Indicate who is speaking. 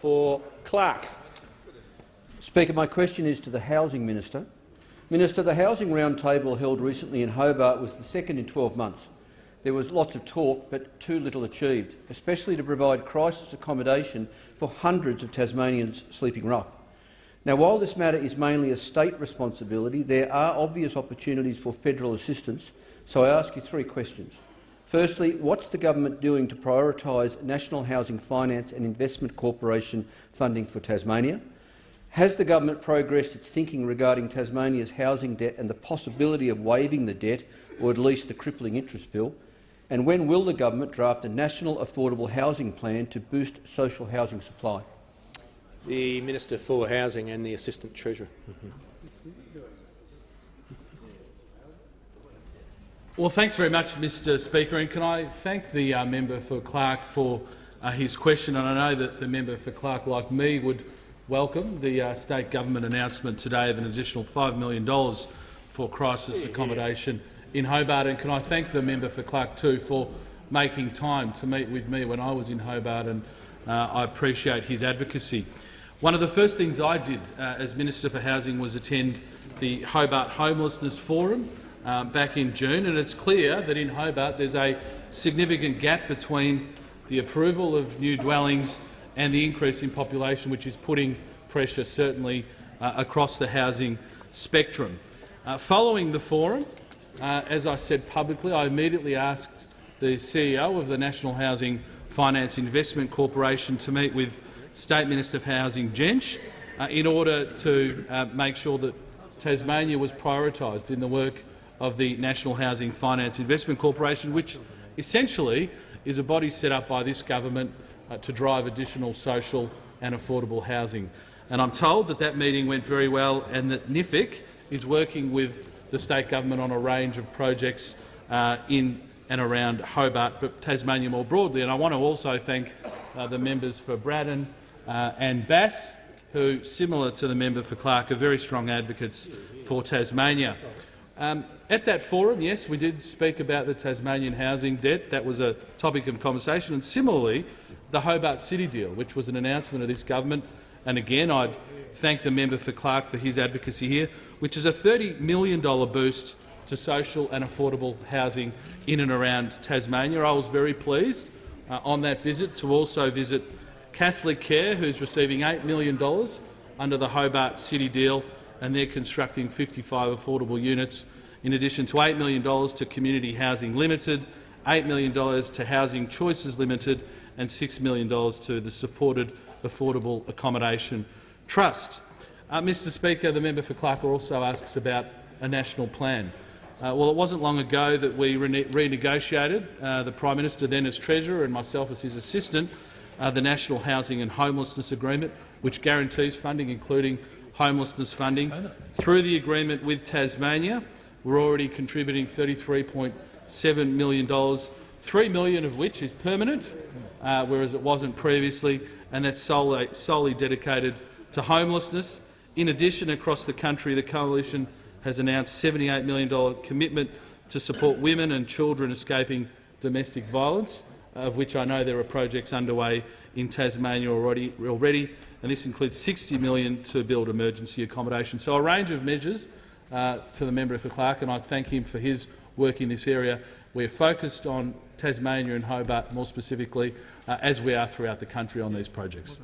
Speaker 1: for Clark.
Speaker 2: Speaker, my question is to the Housing Minister. Minister, the Housing Roundtable held recently in Hobart was the second in 12 months. There was lots of talk, but too little achieved, especially to provide crisis accommodation for hundreds of Tasmanians sleeping rough. Now, while this matter is mainly a state responsibility, there are obvious opportunities for federal assistance, so I ask you three questions. Firstly, what's the government doing to prioritise National Housing Finance and Investment Corporation funding for Tasmania? Has the government progressed its thinking regarding Tasmania's housing debt and the possibility of waiving the debt, or at least the crippling interest bill? And when will the government draft a national affordable housing plan to boost social housing supply?
Speaker 1: The Minister for Housing and the Assistant Treasurer.
Speaker 3: Well, thanks very much, Mr Speaker, and can I thank the member for Clark for his question. And I know that the member for Clark, like me, would welcome the state government announcement today of an additional $5 million for crisis accommodation in Hobart. And can I thank the member for Clark too for making time to meet with me when I was in Hobart, and I appreciate his advocacy. One of the first things I did as Minister for Housing was attend the Hobart Homelessness Forum back in June, and it's clear that in Hobart there's a significant gap between the approval of new dwellings and the increase in population, which is putting pressure certainly across the housing spectrum. Following the forum, as I said publicly, I immediately asked the CEO of the National Housing Finance Investment Corporation to meet with State Minister for Housing Jensch in order to make sure that Tasmania was prioritised in the work of the National Housing Finance Investment Corporation, which essentially is a body set up by this government to drive additional social and affordable housing. And I'm told that that meeting went very well and that NIFIC is working with the state government on a range of projects in and around Hobart, but Tasmania more broadly. And I want to also thank the members for Braddon and Bass, who, similar to the member for Clark, are very strong advocates for Tasmania. At that forum, yes, we did speak about the Tasmanian housing debt. That was a topic of conversation. And similarly, the Hobart City deal, which was an announcement of this government. And again, I'd thank the member for Clark for his advocacy here, which is a $30 million boost to social and affordable housing in and around Tasmania. I was very pleased on that visit to also visit Catholic Care, who's receiving $8 million under the Hobart City deal, and they're constructing 55 affordable units, in addition to $8 million to Community Housing Limited, $8 million to Housing Choices Limited, and $6 million to the Supported Affordable Accommodation Trust. Mr Speaker, the member for Clark also asks about a national plan. Well, it wasn't long ago that we renegotiated, the Prime Minister then as Treasurer and myself as his assistant, the National Housing and Homelessness Agreement, which guarantees funding, including homelessness funding. Through the agreement with Tasmania, we're already contributing $33.7 million, $3 million of which is permanent, whereas it wasn't previously, and that's solely dedicated to homelessness. In addition, across the country, the Coalition has announced a $78 million commitment to support women and children escaping domestic violence, of which I know there are projects underway in Tasmania already, and this includes $60 million to build emergency accommodation. So a range of measures to the member for Clark, and I thank him for his work in this area. We're focused on Tasmania and Hobart more specifically, as we are throughout the country on these projects.